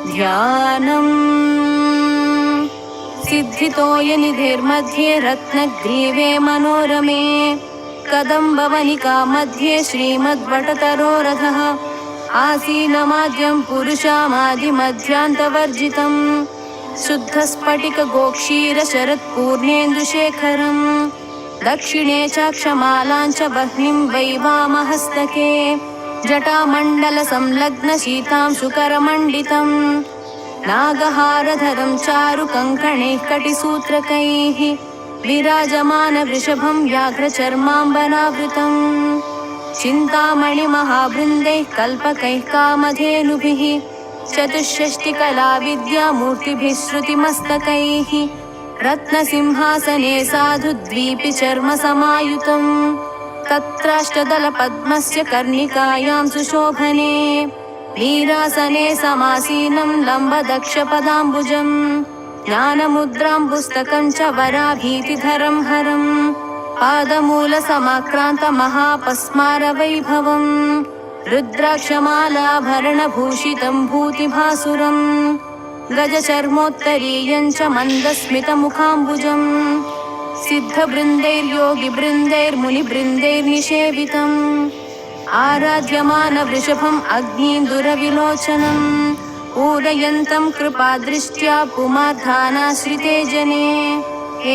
ध्यानम् सिद्धितोयनिधिर्मध्ये रत्नग्रीवे मनोरमे कदम्बवनिका मध्ये श्रीमद्वटतरोरथः आसीनमाद्यं पुरुषामादिमध्यान्तवर्जितं शुद्धस्फटिकगोक्षीरशरत्पूर्णेन्दुशेखरम् दक्षिणे चाक्षमालाञ्च वह्निं वैवामहस्तके जटामण्डलसंलग्नशीतां शुकरमण्डितम् नागहारधरं चारुकङ्कणैः कटिसूत्रकैः विराजमानवृषभं व्याघ्रचर्माम्बरावृतम् चिन्तामणिमहावृन्दैः कल्पकैः कामधेनुभिः चतुष्षष्टिकलाविद्यामूर्तिभिः श्रुतिमस्तकैः रत्नसिंहासने साधुद्वीपि चर्मसमायुतम् तत्राष्टदलपद्मस्य कर्णिकायां सुशोभने वीरासने समासीनं लम्बदक्षपदाम्बुजम् ज्ञानमुद्रां पुस्तकं च वराभीतिधरं हरम् पादमूलसमाक्रान्तमहापस्मारवैभवम् रुद्राक्षमालाभरणभूषितं भूतिभासुरम् गजचर्मोत्तरीयं च मन्दस्मितमुखाम्बुजम् सिद्धबृन्दैर्योगिबृन्दैर्मुनिबृन्दैर्निषेवितम् आराध्यमानवृषभम् अग्नीन्दुरविलोचनम् पूरयन्तं कृपादृष्ट्या पुमार्धानाश्रिते जने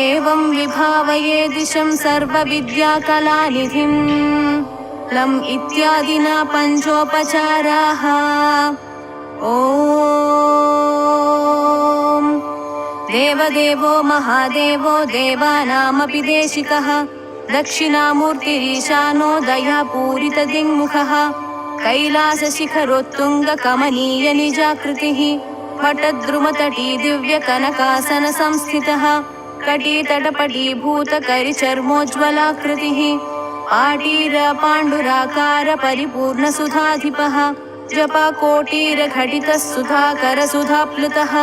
एवं विभावये दिशं सर्वविद्याकलानिधिम् लम् इत्यादिना पञ्चोपचाराः। ॐ देवदेवो महादेवो देवानामपि देशिकः दक्षिणामूर्तिरीशानो दयापूरितदिङ्मुखः कैलासशिखरोत्तुङ्गकमनीयनिजाकृतिः पटद्रुमतटी दिव्यकनकासनसंस्थितः कटीतटपटीभूतकरिचर्मोज्ज्वलाकृतिः पाटीरपाण्डुराकार परिपूर्णसुधाधिपः जपकोटीरघटितः सुधाकरसुधाप्लुतः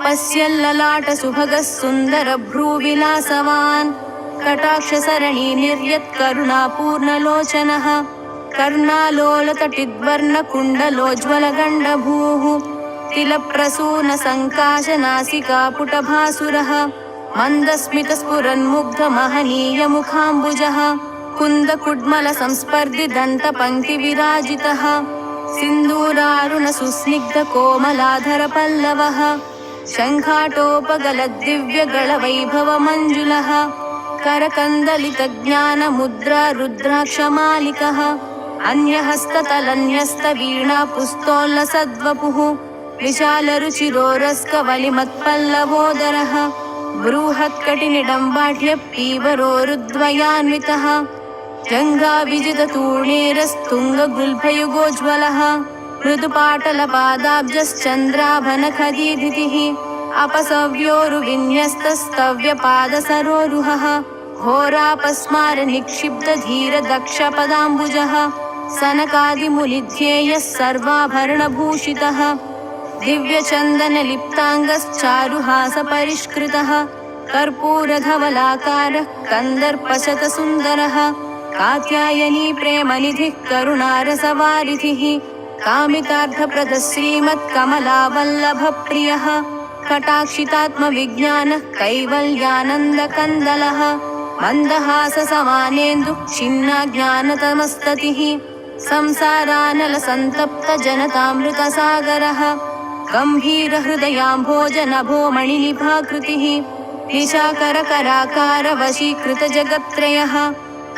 पश्यल्ललाटसुभगः सुन्दरभ्रूविलासवान् कटाक्षसरणी निर्यत्करुणापूर्णलोचनः कर्णालोलतटिद्वर्णकुण्डलोज्ज्वलगण्डभूः तिलप्रसूनसङ्काशनासिकापुटभासुरः मन्दस्मितस्फुरन्मुग्धमहनीयमुखाम्बुजः कुन्दकुड्मलसंस्पर्धिदन्तपङ्क्तिविराजितः सिन्दूरारुणसुस्निग्धकोमलाधरपल्लवः शङ्खाटोपगलद्दिव्यगळवैभवमञ्जुलः करकन्दलितज्ञानमुद्रा रुद्राक्षमालिकः अन्यहस्ततलन्यस्तवीणापुस्तोल्लसद्वपुः विशालरुचिरोरस्कवलिमत्पल्लवोदरः बृहत्कटिनिडम्बाढ्यपीवरोरुद्वयान्वितः जङ्घाविजिततूर्णेरस्तुङ्गगुल्फयुगोज्ज्वलः मृदुपाटलपादाब्जश्चन्द्राभनखदीधितिः अपसव्योरुविन्यस्तस्तव्यपादसरोरुहः घोरापस्मारनिक्षिप्तधीरदक्षपदाम्बुजः सनकादिमुनिध्येयः सर्वाभरणभूषितः दिव्यचन्दनलिप्ताङ्गश्चारुहासपरिष्कृतः कर्पूरधवलाकारः कन्दर्पशतसुन्दरः कात्यायनी प्रेमनिधिः करुणारसवारिधिः कामितार्थप्रदः श्रीमत्कमलावल्लभप्रियः कटाक्षितात्मविज्ञानः कैवल्यानन्दकन्दलः मन्दहाससमानेन्दुः छिन्नाज्ञानतमस्ततिः संसारानलसन्तप्तजनतामृतसागरः गम्भीरहृदयाम्भोजनभोमणिनिभाकृतिः निशाकरकराकारवशीकृतजगत्त्रयः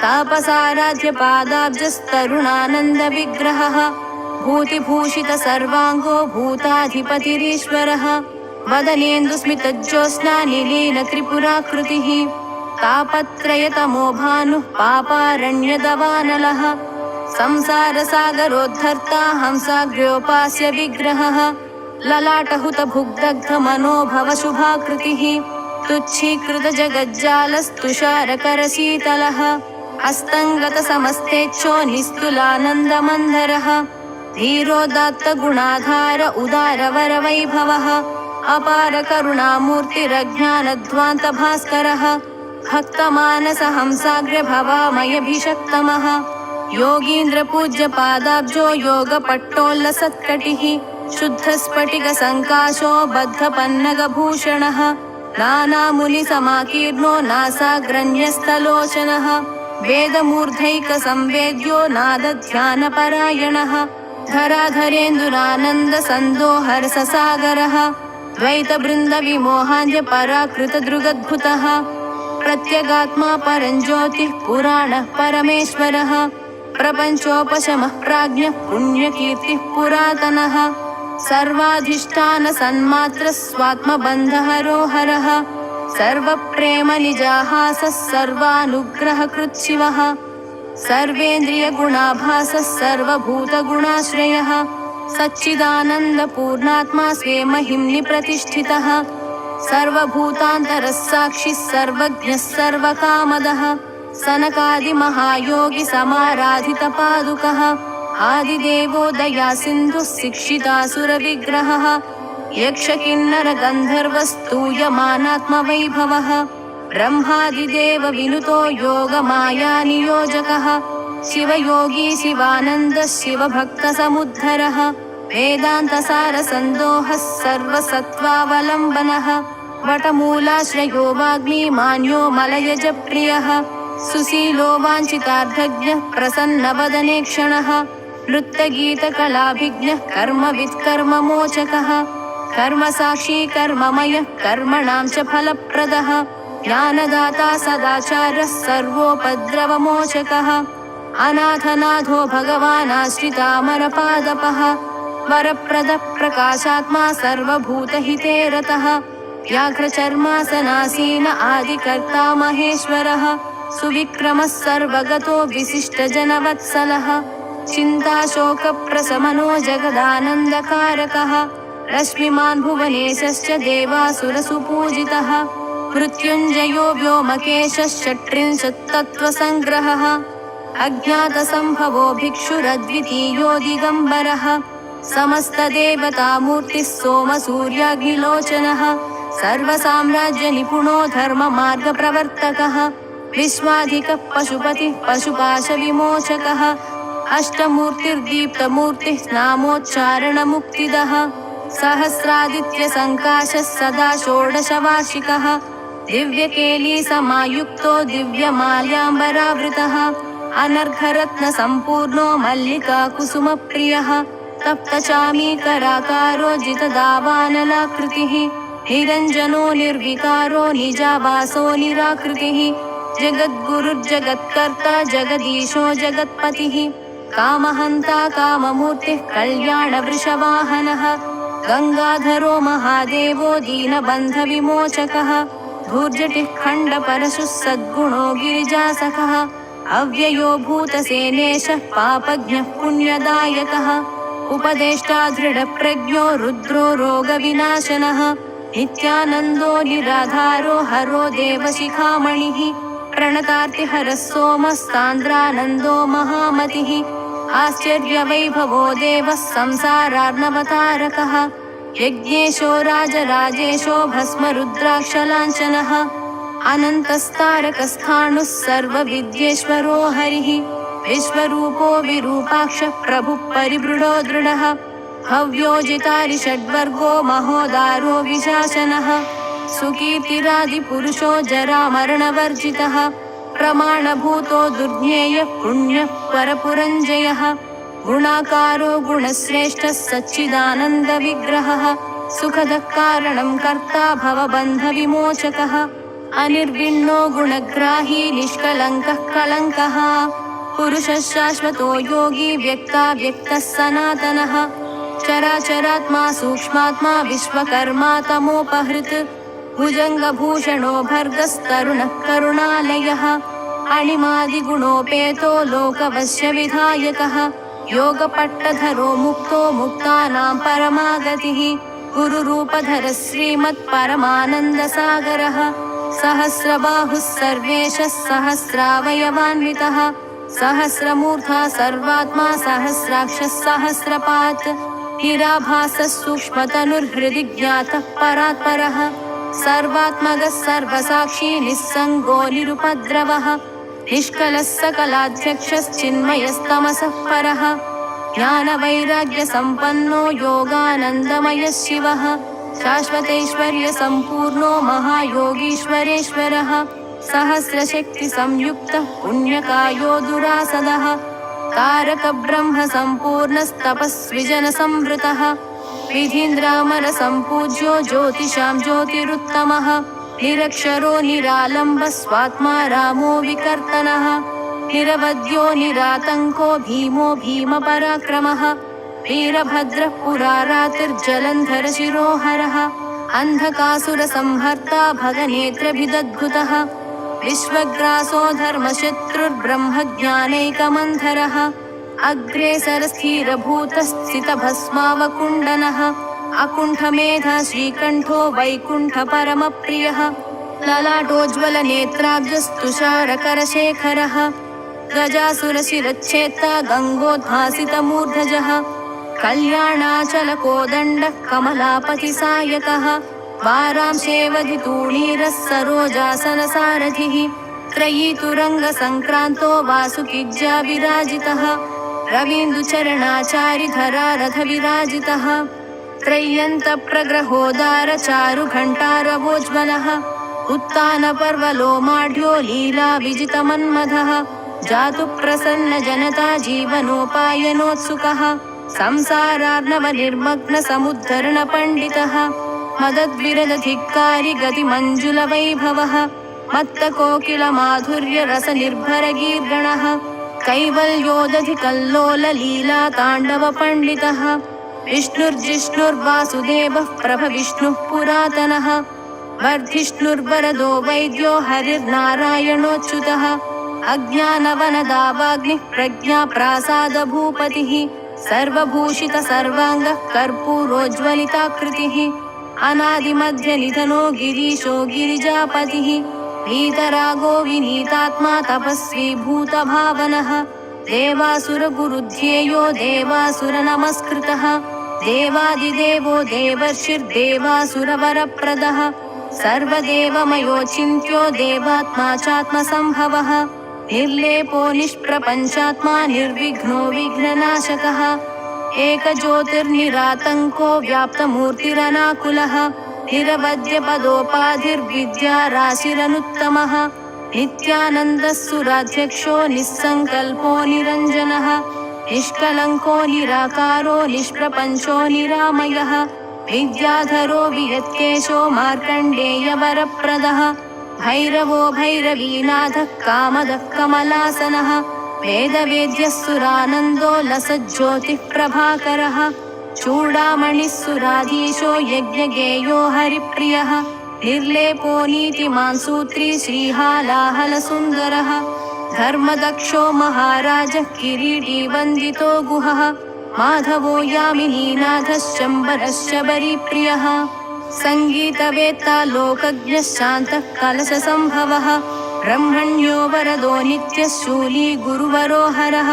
तापसाराध्यपादाब्जस्तरुणानन्दविग्रहः भूतिभूषितसर्वाङ्गो भूताधिपतिरीश्वरः वदनेन्दुस्मितज्योत्स्नानिलीनत्रिपुराकृतिः तापत्रयतमो भानुः पापारण्यदवानलः संसारसागरोद्धर्ता हंसाग्र्योपास्य विग्रहः ललाटहुतभुग्दग्धमनोभवशुभाकृतिः तुच्छीकृतजगज्जालस्तुषारकरशीतलः हस्तङ्गतसमस्तेच्छो निस्तुलानन्दमन्धरः धीरोदात्तगुणाधार उदारवरवैभवः अपारकरुणामूर्तिरज्ञानध्वान्तभास्करः भक्तमानसहंसाग्र्यभवामयभिषक्तमः योगीन्द्रपूज्यपादाब्जो योगपट्टोल्लसत्कटिः शुद्धस्फटिकसङ्काशो बद्धपन्नगभूषणः नानामुनिसमाकीर्णो नासाग्रण्यस्तलोचनः वेदमूर्धैकसंवेद्यो नादध्यानपरायणः धराधरेन्दुरानन्दसन्दोहर्षसागरः द्वैतबृन्दविमोहान्यपराकृतदृगद्भुतः प्रत्यगात्मा परञ्ज्योतिः पुराणः परमेश्वरः प्रपञ्चोपशमः प्राज्ञः पुण्यकीर्तिः पुरातनः सर्वाधिष्ठानसन्मात्रः स्वात्मबन्धहरो हरः सर्वप्रेमनिजाहासः सर्वानुग्रहकृच्छिवः सर्वेन्द्रियगुणाभासः सर्वभूतगुणाश्रयः सच्चिदानन्दपूर्णात्मा स्वे महिम्नि प्रतिष्ठितः सर्वभूतान्तरः साक्षिः सर्वज्ञः सर्वकामदः सनकादिमहायोगी समाराधितपादुकः आदिदेवो दयासिन्धुः शिक्षितासुरविग्रहः यक्षकिन्नरगन्धर्वस्तूयमानात्मवैभवः ब्रह्मादिदेव विनुतो योगमायानियोजकः शिवयोगी शिवानन्दः शिवभक्तसमुद्धरः वेदान्तसारसन्दोहः सर्वसत्त्वावलम्बनः वटमूलाश्रयो वाग्मीमान्यो मलयजप्रियः सुशीलो वाञ्छितार्थज्ञः प्रसन्नवदनेक्षणः नृत्यगीतकलाभिज्ञः कर्मवित्कर्ममोचकः कर्मसाक्षी कर्ममयः कर्मणां च फलप्रदः ज्ञानदाता सदाचारः सर्वोपद्रवमोचकः अनाथनाथो भगवानाश्रितामरपादपः वरप्रदः प्रकाशात्मा सर्वभूतहिते रतः व्याघ्रचर्मासनासीन आदिकर्ता महेश्वरः सुविक्रमः सर्वगतो विशिष्टजनवत्सलः चिन्ताशोकप्रशमनो जगदानन्दकारकः रश्मिमान् भुवनेशश्च देवासुरसुपूजितः मृत्युञ्जयो व्योमकेशः षट्त्रिंशत्तत्त्वसङ्ग्रहः अज्ञातसम्भवो भिक्षुरद्वितीयो दिगम्बरः समस्तदेवतामूर्तिः सोमसूर्याग्निलोचनः सर्वसाम्राज्यनिपुणो धर्ममार्गप्रवर्तकः विश्वाधिकः पशुपतिः पशुपाशविमोचकः अष्टमूर्तिर्दीप्तमूर्तिः नामोच्चारणमुक्तिदः सहस्रादित्यसङ्काशः सदा षोडशवार्षिकः दिव्यकेलीसमायुक्तो दिव्यमाल्याम्बरावृतः अनर्घरत्नसम्पूर्णो मल्लिकाकुसुमप्रियः तप्तचामीकराकारो जितदावानलाकृतिः निरञ्जनो निर्विकारो निजावासो निराकृतिः जगद्गुरुर्जगत्कर्ता जगदीशो जगत्पतिः कामहन्ता काममूर्तिः कल्याणवृषवाहनः गङ्गाधरो महादेवो दीनबन्धविमोचकः धूर्जटिः खण्डपरशुः सद्गुणो गिरिजासखः अव्ययो भूतसेनेशः पापज्ञः पुण्यदायकः उपदेष्टा दृढप्रज्ञो रुद्रो रोगविनाशनः नित्यानन्दो निराधारो हरो देवशिखामणिः प्रणतार्तिहरः सोमस्तान्द्रानन्दो महामतिः आश्चर्यवैभवो देवः संसारार्णवतारकः यज्ञेशो राजराजेशो भस्मरुद्राक्षलाञ्छनः अनन्तस्तारकस्थाणुः सर्वविद्येश्वरो हरिः विश्वरूपो विरूपाक्षः प्रभुः परिबृढो दृढः भव्योजितारिषड्वर्गो महोदारो विशासनः सुकीर्तिरादिपुरुषो जरामरणवर्जितः प्रमाणभूतो दुर्ज्ञेयः पुण्यः परपुरञ्जयः गुणाकारो गुणश्रेष्ठः सच्चिदानन्दविग्रहः सुखदः कारणं कर्ता भवबन्धविमोचकः अनिर्विण्णो गुणग्राही निष्कलङ्कः कलङ्कः पुरुषः शाश्वतो योगी व्यक्ताव्यक्तः सनातनः चराचरात्मा सूक्ष्मात्मा विश्वकर्मा तमोपहृत् भुजङ्गभूषणो भर्गस्तरुणः करुणालयः अणिमादिगुणोपेतो लोकवश्यविधायकः योगपट्टधरो मुक्तो मुक्तानां परमागतिः गुरुरूपधरः श्रीमत्परमानन्दसागरः सहस्रबाहुः सर्वेशः सहस्रावयवान्वितः सहस्रमूर्धा सर्वात्मा सहस्राक्षः सहस्रपात् हिराभासः सूक्ष्मतनुर्हृदि ज्ञातः परात्परः सर्वात्मकः सर्वसाक्षी निस्सङ्गो निरुपद्रवः निष्कलः सकलाध्यक्षश्चिन्मयस्तमसः परः ज्ञानवैराग्यसम्पन्नो योगानन्दमयः शिवः शाश्वतैश्वर्यसम्पूर्णो महायोगीश्वरेश्वरः सहस्रशक्तिसंयुक्तः पुण्यकायो दुरासदः तारकब्रह्मसम्पूर्णस्तपस्विजनसंवृतः विधीन्द्रामरसम्पूज्यो ज्योतिषां ज्योतिरुत्तमः निरक्षरो निरालम्बः स्वात्मा रामो विकर्तनः निरवध्यो निरातङ्को भीमो भीमपराक्रमः वीरभद्रः पुरारातिर्जलन्धरशिरोहरः अन्धकासुरसंहर्ता भगनेत्रभिदद्भुतः विश्वग्रासो धर्मशत्रुर्ब्रह्मज्ञानैकमन्धरः अग्रेसरस्थिरभूतस्थितभस्मावकुण्डनः अकुण्ठमेधा श्रीकण्ठो वैकुण्ठपरमप्रियः ललाटोज्ज्वलनेत्राब्जस्तुषारकरशेखरः गजासुरशिरच्छेत्ता गङ्गोद्भासितमूर्धजः कल्याणाचलकोदण्डः कमलापतिसायकः वारांशेवधितूणीरः सरोजासनसारथिः त्रयीतुरङ्गसङ्क्रान्तो वासुकिज्जा विराजितः रवीन्दुचरणाचारिधरा रथविराजितः त्रय्यन्तप्रग्रहोदारचारुघण्टारवोज्ज्वलः उत्तानपर्वलोमाढ्यो लीलाविजितमन्मथः जातु प्रसन्नजनता जीवनोपायनोत्सुकः संसारार्णवनिर्मग्नसमुद्धरणपण्डितः मदद्विरदधिक्कारी गतिमञ्जुलवैभवः मत्तकोकिलमाधुर्यरसनिर्भरगीर्गणः कैवल्योदधिकल्लोललीलाताण्डवपण्डितः विष्णुर्जिष्णुर्वासुदेवः प्रभविष्णुः पुरातनः वर्धिष्णुर्वरदो वैद्यो हरिर्नारायणोच्युतः अज्ञानवनदावाग्निः प्रज्ञाप्रासादभूपतिः सर्वभूषितसर्वाङ्गः कर्पूरोज्ज्वलिताकृतिः अनादिमध्यनिधनो गिरीशो गिरिजापतिः वीतरागो विनीतात्मा तपस्वी भूतभावनः देवासुरगुरुध्येयो देवासुरनमस्कृतः देवादिदेवो देवर्षिर्देवासुरवरप्रदः सर्वदेवमयोचिन्त्यो देवात्मा चात्मसम्भवः निर्लेपो निष्प्रपञ्चात्मा निर्विघ्नो विघ्ननाशकः एकज्योतिर्निरातङ्को व्याप्तमूर्तिरनाकुलः निरवध्यपदोपाधिर्विद्याराशिरनुत्तमः नित्यानन्दः सुराध्यक्षो निस्सङ्कल्पो निरञ्जनः निष्कलङ्को निराकारो निष्प्रपञ्चो निरामयः विद्याधरो वियत्केशो मार्कण्डेयवरप्रदः भैरवो भैरवीनाथः कामदः कमलासनः वेदवेद्यः सुरानन्दो लसज्योतिः प्रभाकरः चूडामणिः सुराधीशो यज्ञगेयो हरिप्रियः निर्लेपो नीतिमान् सूत्री श्रीहालाहलसुन्दरः धर्मदक्षो महाराजः किरीटी वन्दितो गुहः माधवो यामिनीनाथः शम्बरश्शबरीप्रियः सङ्गीतवेत्ता लोकज्ञः शान्तः कलशसम्भवः ब्रह्मण्यो वरदो नित्यः शूली गुरुवरो हरः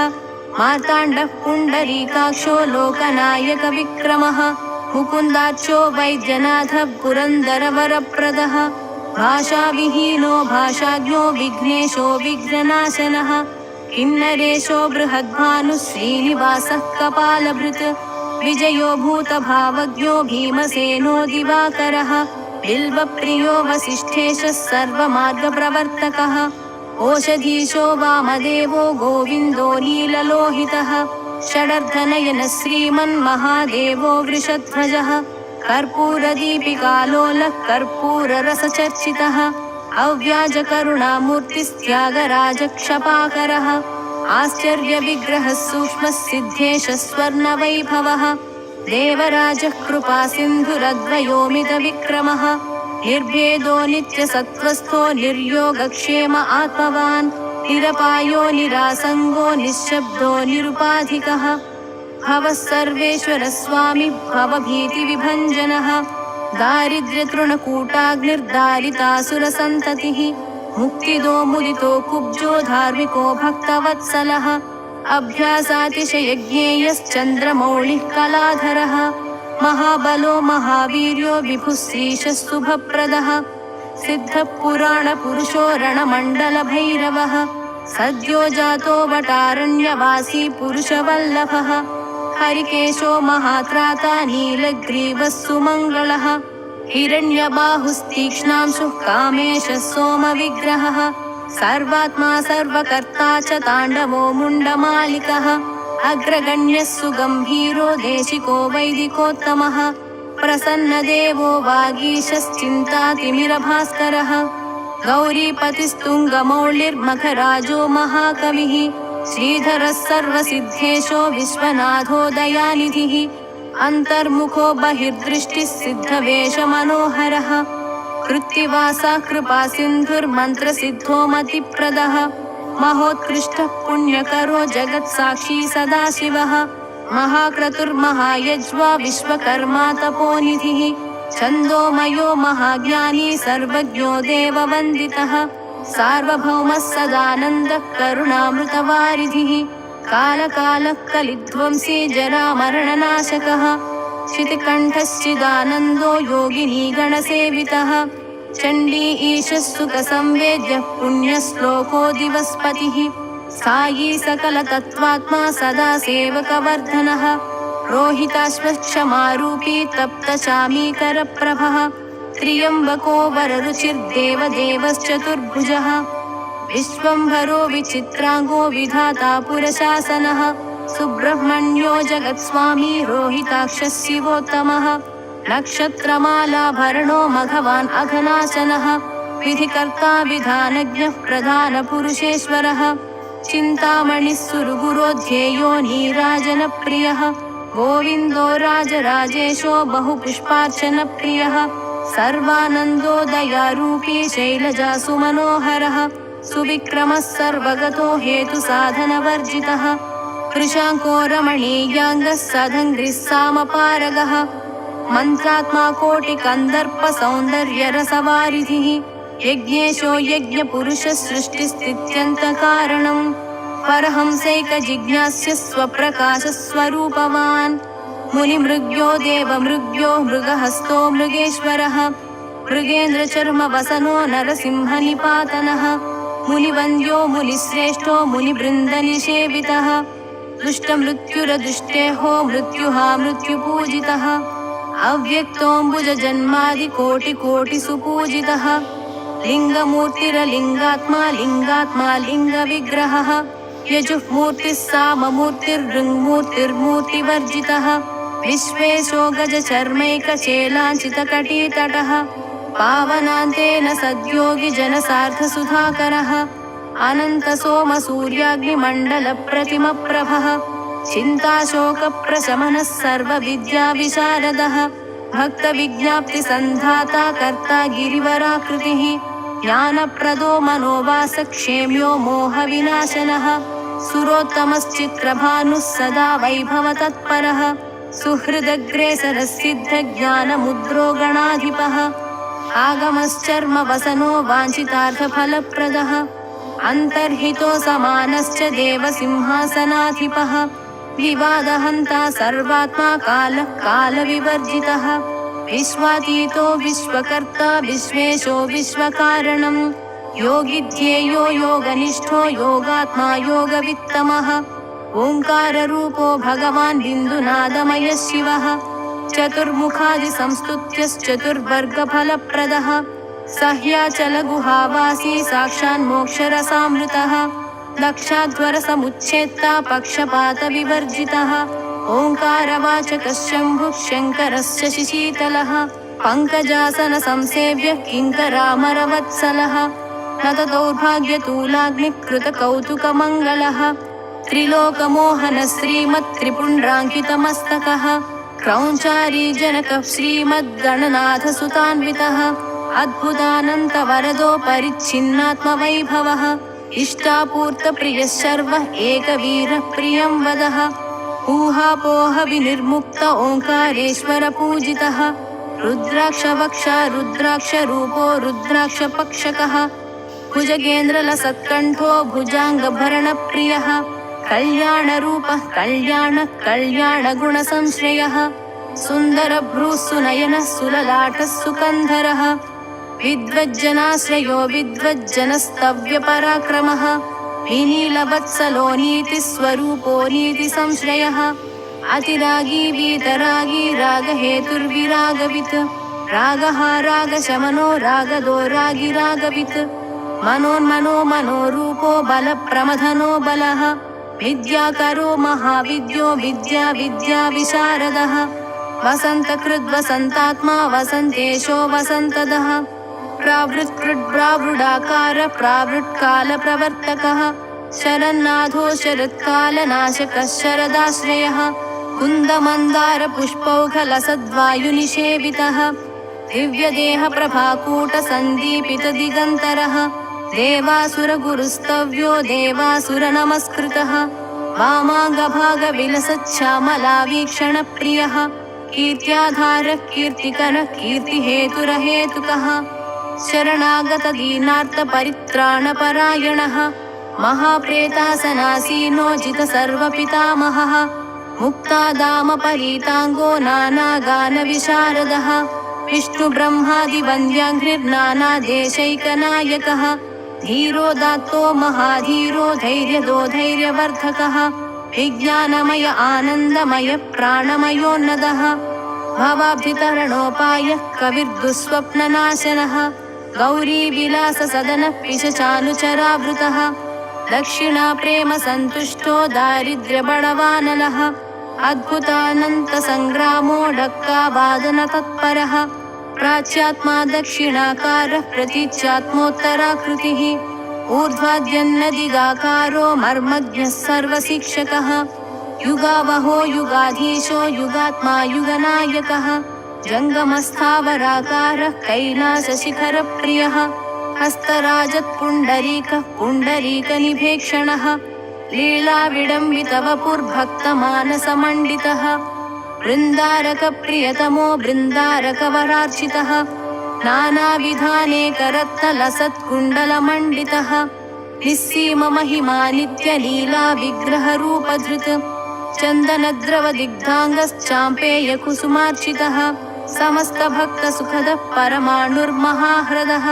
मार्ताण्डः पुण्डरीकाक्षो लोकनायकविक्रमः मुकुन्दाच्यो वैद्यनाथः पुरन्दरवरप्रदः भाषाविहीनो भाषाज्ञो विघ्नेशो विघ्ननाशनः किन्नरेशो बृहद्भानुः श्रीनिवासः कपालभृत् विजयो भूतभावज्ञो भीमसेनो दिवाकरः बिल्वप्रियो वसिष्ठेशः सर्वमार्गप्रवर्तकः ओषधीशो वामदेवो गोविन्दो नीललोहितः षडर्धनयनः श्रीमन्महादेवो वृषध्वजः कर्पूरदीपिकालोलः कर्पूररसचर्चितः अव्याजकरुणामूर्तिस्त्यागराजक्षपाकरः आश्चर्यविग्रहः सूक्ष्मः सिद्धेशः स्वर्णवैभवः देवराजः कृपासिन्धुरद्वयोमितविक्रमः निर्भेदो नित्यसत्त्वस्थो निर्योगक्षेम आत्मवान् निरपायो निरासङ्गो निःशब्दो निरुपाधिकः भवः सर्वेश्वरः स्वामी भवभीतिविभञ्जनः दारिद्र्यतृणकूटाग्निर्दारितासुरसन्ततिः मुक्तिदो मुदितो कुब्जो धार्मिको भक्तवत्सलः अभ्यासातिशयज्ञेयश्चन्द्रमौळिः कलाधरः महाबलो महावीर्यो विभुः श्रीशः शुभप्रदः सिद्धः पुराणपुरुषो रणमण्डलभैरवः सद्यो जातो वटारण्यवासी पुरुषवल्लभः हरिकेशो महात्राता नीलग्रीवः सुमङ्गलः हिरण्यबाहुस्तीक्ष्णांशुः कामेशः सोमविग्रहः सर्वात्मा सर्वकर्ता च ताण्डवो मुण्डमालिकः अग्रगण्यः सुगम्भीरो देशिको वैदिकोत्तमः प्रसन्नदेवो वागीशश्चिन्तातिमिरभास्करः गौरीपतिस्तुङ्गमौलिर्मखराजो महाकविः श्रीधरः सर्वसिद्धेशो विश्वनाथो दयानिधिः अन्तर्मुखो बहिर्दृष्टिः सिद्धवेषमनोहरः कृत्तिवासा कृपासिन्धुर्मन्त्रसिद्धो मतिप्रदः महोत्कृष्टः पुण्यकरो जगत्साक्षी सदाशिवः महाक्रतुर्महायज्वा विश्वकर्मा तपोनिधिः छन्दोमयो महाज्ञानी सर्वज्ञो देववन्दितः सार्वभौमः सदानन्दः करुणामृतवारिधिः कालकालः कलिध्वंसी जरामरणनाशकः शितिकण्ठश्चिदानन्दो योगिनी गणसेवितः चण्डी ईशः सुखसंवेद्यः पुण्यश्लोको दिवस्पतिः सायी सकलतत्त्वात्मा सदा सेवकवर्धनः रोहिताश्वक्षमारूपी तप्तचामीकरप्रभः त्र्यम्बको वररुचिर्देवदेवश्चतुर्भुजः विश्वम्भरो विचित्राङ्गो विधाता पुरशासनः सुब्रह्मण्यो जगत्स्वामी रोहिताक्षः शिवोत्तमः नक्षत्रमालाभरणो मघवान् अघनाशनः विधिकर्ता विधानज्ञः प्रधानपुरुषेश्वरः चिन्तामणिः सुरगुरोध्येयो नीराजनप्रियः गोविन्दो राजराजेशो बहुपुष्पार्चनप्रियः सर्वानन्दो दयारूपी शैलजासुमनोहरः सुविक्रमः सर्वगतो हेतुसाधनवर्जितः कृशाङ्को रमणीयाङ्गः सधङ्घ्रिः सामपारगः मन्त्रात्मा कोटिकन्दर्पसौन्दर्यरसवारिधिः यज्ञेशो यज्ञपुरुषः सृष्टिस्थित्यन्तकारणम् परहंसैकजिज्ञास्य स्वप्रकाशस्वरूपवान् मुनिमृग्यो देवमृग्यो मृगहस्तो मृगेश्वरः मृगेन्द्रचर्मवसनो नरसिंहनिपातनः मुनिवन्द्यो मुनिश्रेष्ठो मुनिवृन्दनिषेवितः दुष्टमृत्युरदुष्टेहो मृत्युहा मृत्युपूजितः अव्यक्तोऽम्बुजजन्मादिकोटिकोटिसुपूजितः लिङ्गमूर्तिरलिङ्गात्मा लिङ्गात्मा लिङ्गविग्रहः यजुःमूर्तिः साममूर्तिर्ऋङ्मूर्तिर्मूर्तिवर्जितः विश्वेशो गजचर्मैकचेलाञ्चितकटीतटः पावनान्तेन सद्योगिजनसार्धसुधाकरः अनन्तसोमसूर्याग्निमण्डलप्रतिमप्रभः चिन्ताशोकप्रशमनः सर्वविद्याविशारदः भक्तविज्ञाप्तिसन्धाता कर्ता गिरिवराकृतिः ज्ञानप्रदो मनोवासक्षेम्यो मोहविनाशनः सुरोत्तमश्चित्रभानुः सदा वैभवतत्परः सुहृदग्रेसरः सिद्धज्ञानमुद्रो गणाधिपः आगमश्चर्मवसनो वाञ्छितार्थफलप्रदः अन्तर्हितो समानश्च देवसिंहासनाधिपः विवादहन्ता सर्वात्मा कालः कालविवर्जितः विश्वातीतो विश्वकर्ता विश्वेशो विश्वकारणम् योगिध्येयो योगनिष्ठो योगात्मा योगवित्तमः ओङ्काररूपो भगवान् बिन्दुनादमयः शिवः चतुर्मुखादिसंस्तुत्यश्चतुर्वर्गफलप्रदः सह्याचलगुहावासी साक्षान्मोक्षरसामृतः दक्षाध्वरसमुच्छेत्ता पक्षपातविवर्जितः ओङ्कारवाचकः शम्भुः शङ्करश्च शिशीतलः पङ्कजासनसंसेव्यः किङ्करामरवत्सलः नतदौर्भाग्यतूलाग्निकृतकौतुकमङ्गलः त्रिलोकमोहनः श्रीमत्त्रिपुण्ड्राङ्कितमस्तकः क्रौञ्चारी जनकः श्रीमद्गणनाथसुतान्वितः अद्भुतानन्तवरदो परिच्छिन्नात्मवैभवः इष्टापूर्तप्रियः शर्वः एकवीरः प्रियं वदः ऊहापोहविनिर्मुक्त ओङ्कारेश्वरपूजितः रुद्राक्षवक्षा रुद्राक्षरूपो रुद्राक्षपक्षकः भुजगेन्द्रलसत्कण्ठो भुजाङ्गभरणप्रियः कल्याणरूपः कल्याणः कल्याणगुणसंश्रयः सुन्दरभ्रूः सुनयनः सुललाटः सुकन्धरः विद्वज्जनाश्रयो विद्वज्जनस्तव्यपराक्रमः विनीलवत्सलो नीतिस्वरूपो नीतिसंश्रयः अतिरागी वीतरागी रागहेतुर्विरागवित् रागः रागशमनो रागदो रागिरागवित् मनोन्मनो मनोरूपो बलप्रमथनो बलः विद्याकरो महाविद्यो विद्या विद्याविशारदः वसन्तकृद्वसन्तात्मा वसन्तेशो वसन्तदः प्रावृत्कृद्ब्रावृडाकार प्रावृत्कालप्रवर्तकः शरन्नाथो शरत्कालनाशकः शरदाश्रयः कुन्दमन्दारपुष्पौघलसद्वायुनिषेवितः दिव्यदेहप्रभाकूटसन्दीपितदिगन्तरः देवासुरगुरुस्तव्यो देवासुरनमस्कृतः वामाङ्गभागविलसच्छामलावीक्षणप्रियः कीर्त्याधारः कीर्तिकरः कीर्तिहेतुरहेतुकः शरणागतदीनार्तपरित्राणपरायणः महाप्रेतासनासीनो जितसर्वपितामहः मुक्तादामपरीताङ्गो नानागानविशारदः विष्णुब्रह्मादिवन्द्याघ्निर्नानादेशैकनायकः धीरोदात्तो महाधीरो धैर्यदो धैर्यवर्धकः विज्ञानमय आनन्दमय प्राणमयोन्नदः भवाब्धितरणोपायः कविर्दुःस्वप्ननाशनः गौरीविलाससदनः पिशचानुचरावृतः दक्षिणाप्रेमसन्तुष्टो दारिद्र्यबडवानलः अद्भुतानन्तसङ्ग्रामो डक्कावादनतत्परः प्राच्यात्मा दक्षिणाकारः प्रतीच्यात्मोत्तराकृतिः ऊर्ध्वाद्यन्नदिगाकारो मर्मज्ञः सर्वशिक्षकः युगावहो युगाधीशो युगात्मा युगनायकः जङ्गमस्थावराकारः कैलासशिखरप्रियः हस्तराजत्पुण्डरीकः पुण्डरीकनिभेक्षणः लीलाविडम्बितवपुर्भक्तमानसमण्डितः बृन्दारकप्रियतमो बृन्दारकवरार्चितः नानाविधानेकरत्नलसत्कुण्डलमण्डितः निस्सीममहिमा नित्यलीलाविग्रहरूपधृत् चन्दनद्रवदिग्धाङ्गश्चाम्पेयकुसुमार्चितः समस्तभक्तसुखदः परमाणुर्महाह्रदः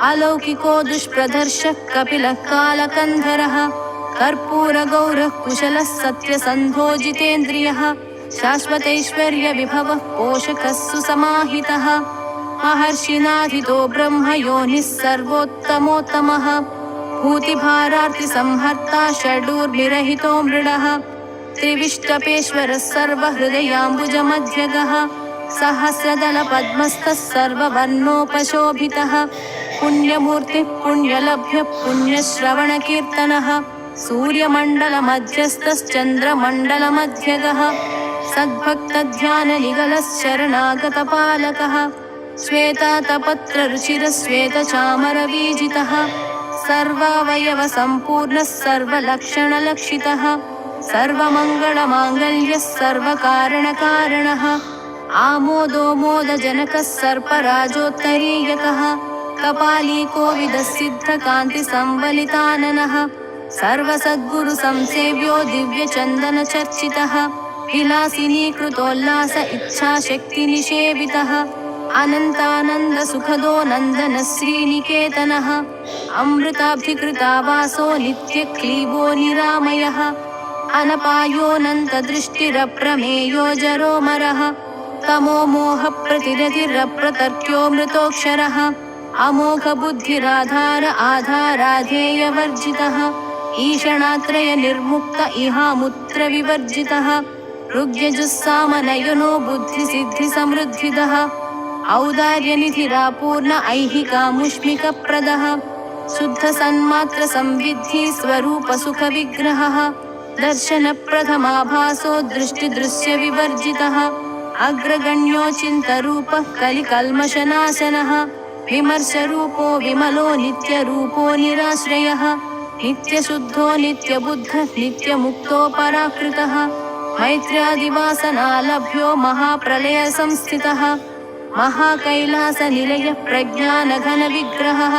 अलौकिको दुष्प्रदर्शः कपिलः कालकन्धरः कर्पूरगौरः कुशलः सत्यसन्धो जितेन्द्रियः शाश्वतैश्वर्यविभवः पोषकः सुसमाहितः महर्षिनाधितो ब्रह्मयोनिः सर्वोत्तमोत्तमः भूतिभारार्तिसंहर्ता षडूर्भिरहितो मृडः त्रिविष्टपेश्वरः सर्वहृदयाम्बुजमध्यगः सहस्रदलपद्मस्थः सर्ववर्णोपशोभितः पुण्यमूर्तिः पुण्यलभ्यः पुण्यश्रवणकीर्तनः सूर्यमण्डलमध्यस्थश्चन्द्रमण्डलमध्यगः सद्भक्तध्याननिगलः शरणागतपालकः श्वेतातपत्ररुचिरः श्वेतचामरवीजितः सर्वावयवसम्पूर्णः सर्वलक्षणलक्षितः सर्वमङ्गलमाङ्गल्यः सर्वकारणकारणः आमोदो मोदजनकः सर्पराजोत्तरीयकः कपालीकोविदसिद्धकान्तिसंवलिताननः सर्वसद्गुरुसंसेव्यो दिव्यचन्दनचर्चितः विलासिनीकृतोल्लास इच्छाशक्तिनिषेवितः अनन्तानन्दसुखदो नन्दनः श्रीनिकेतनः अमृताब्धिकृतावासो नित्यक्लीबो निरामयः अनपायोऽनन्तदृष्टिरप्रमेयो जरोमरः तमोमोहप्रतिरतिरप्रतर्क्यो मृतोऽक्षरः अमोघबुद्धिराधार आधाराधेयवर्जितः ईषणात्रयनिर्मुक्त इहामुत्रविवर्जितः ऋग्यजुस्सामनयनो बुद्धिसिद्धिसमृद्धिदः औदार्यनिधिरापूर्ण ऐहिकामुष्मिकप्रदः शुद्धसन्मात्रसंविद्धि स्वरूपसुखविग्रहः दर्शनप्रथमाभासो दृष्टिदृश्यविवर्जितः अग्रगण्योचिन्तरूपः कलिकल्मषनाशनः विमर्शरूपो विमलो नित्यरूपो निराश्रयः नित्यशुद्धो नित्यबुद्धः नित्यमुक्तो पराकृतः मैत्र्यादिवासनालभ्यो महाप्रलयसंस्थितः महाकैलासनिलयः प्रज्ञानघनविग्रहः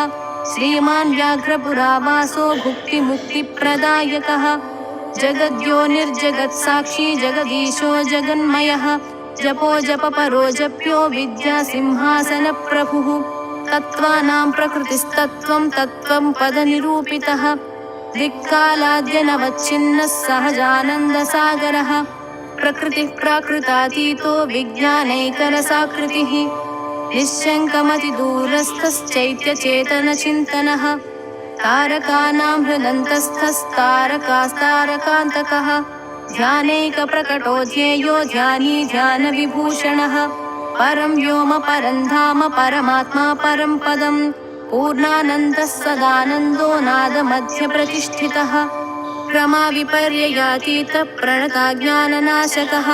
श्रीमान् व्याघ्रपुरावासो भुक्तिमुक्तिप्रदायकः जगद्यो निर्जगत्साक्षी जगदीशो जगन्मयः जपो जपपरो जप्यो विद्यासिंहासनप्रभुः तत्त्वानां प्रकृतिस्तत्त्वं तत्त्वं पदनिरूपितः दिक्कालाद्यनवच्छिन्नः सहजानन्दसागरः प्रकृतिः प्राकृतातीतो विज्ञानैकरसाकृतिः निश्शङ्कमतिदूरस्थश्चैत्यचेतनचिन्तनः तारकानां हृदन्तस्थस्तारकास्तारकान्तकः ध्यानैकप्रकटो ध्येयो ध्यानी ध्यानविभूषणः परं व्योम परं धाम परमात्मा परं पदं पूर्णानन्दः सदानन्दो नादमध्यप्रतिष्ठितः क्रमाविपर्ययातीतः प्रणताज्ञाननाशकः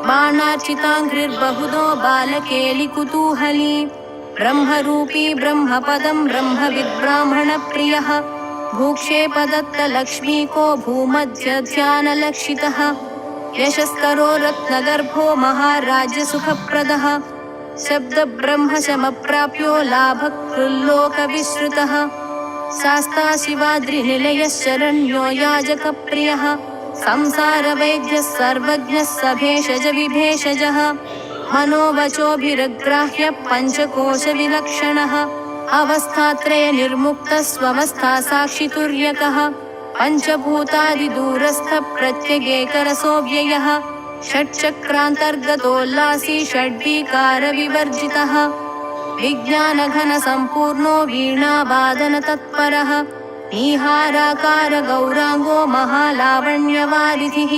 बाणार्चिताङ्घ्रिर्बहुदो बालकेलिकुतूहली ब्रह्मरूपी ब्रह्मपदं ब्रह्मविद्ब्राह्मणप्रियः भूक्षेपदत्तलक्ष्मीको भूमध्यध्यानलक्षितः यशस्करो रत्नगर्भो महाराज्यसुखप्रदः शब्दब्रह्मशमप्राप्यो लाभकृल्लोकविश्रुतः शास्ता शिवाद्रिनिलयः शरण्यो याजकप्रियः संसारवैद्यः सर्वज्ञः सभेषजविभेषजः मनोवचोभिरग्राह्य पञ्चकोशविलक्षणः अवस्थात्रयनिर्मुक्तः स्ववस्था साक्षितुर्यकः पञ्चभूतादिदूरस्थः प्रत्यगेकरसोऽव्ययः षट्चक्रान्तर्गतोल्लासी षड्विकारविवर्जितः विज्ञानघनसम्पूर्णो वीणावादनतत्परः नीहाराकारगौराङ्गो महालावण्यवारिधिः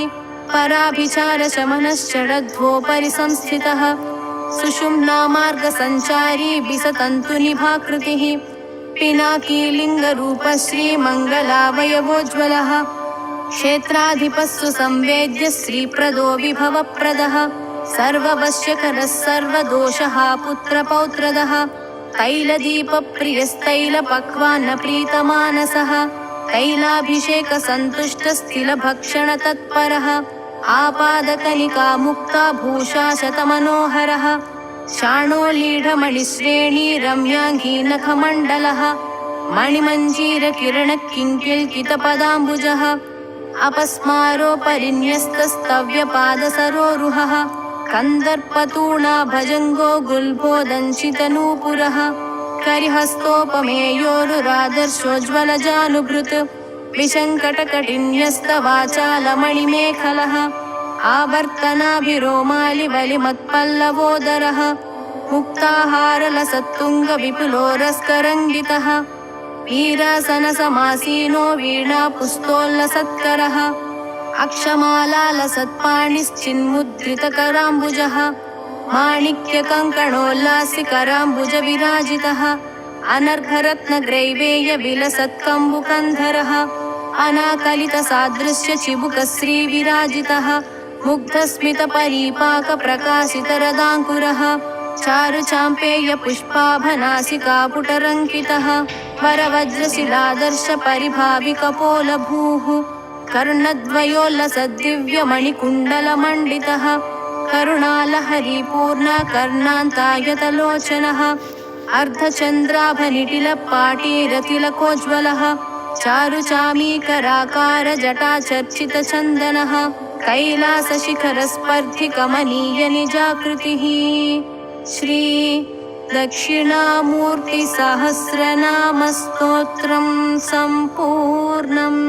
पराभिचारशमनश्चरध्वोपरि संस्थितः सुषुम्नामार्गसञ्चारी बिसतन्तुनिभाकृतिः पिनाकीलिङ्गरूपः श्रीमङ्गलावयवोज्ज्वलः क्षेत्राधिपः सुसंवेद्य श्रीप्रदो विभवप्रदः सर्ववश्यकरः सर्वदोषः पुत्रपौत्रदः तैलदीपप्रियस्तैलपक्वान्नप्रीतमानसः तैलाभिषेकसन्तुष्टस्थिलभक्षणतत्परः आपादकनिकामुक्ता भूषाशतमनोहरः शाणोलीढमणिश्रेणी रम्याङ्गीनखमण्डलः मणिमञ्जीरकिरणकिङ्किल्कितपदाम्बुजः अपस्मारोपरिन्यस्तस्तव्यपादसरोरुहः कन्दर्पतूणाभजङ्गो गुल्भोदञ्चितनूपुरः करिहस्तोपमेयोरुरादर्शोज्ज्वलजानुभृत् विशङ्कटकटिन्यस्तवाचालमणिमेखलः आवर्तनाभिरोमालिबलिमत्पल्लवोदरः मुक्ताहारलसत्तुङ्गविपुलोरस्करङ्गितः वीरासनसमासीनो वीणापुस्तोल्लसत्करः अक्षमालालसत्पाणिश्चिन्मुद्रितकराम्बुजः माणिक्यकङ्कणोल्लासिकराम्बुजविराजितः अनर्घरत्नग्रैवेयविलसत्कम्बुकन्धरः अनाकलितसादृश्यचिबुकश्रीविराजितः मुग्धस्मितपरीपाकप्रकाशितरदाङ्कुरः चारुचाम्पेयपुष्पाभनासिकापुटरङ्कितः वरवज्रशिलादर्शपरिभाविकपोलभूः कर्णद्वयोल्लसद्दिव्यमणिकुण्डलमण्डितः करुणालहरीपूर्णकर्णान्तायतलोचनः अर्धचन्द्राभनिटिलपाटीरतिलकोज्ज्वलः चारुचामीकराकारजटाचर्चितचन्दनः कैलासशिखरस्पर्धिकमनीयनिजाकृतिः श्री दक्षिणामूर्तिसहस्रनामस्तोत्रं सम्पूर्णम्।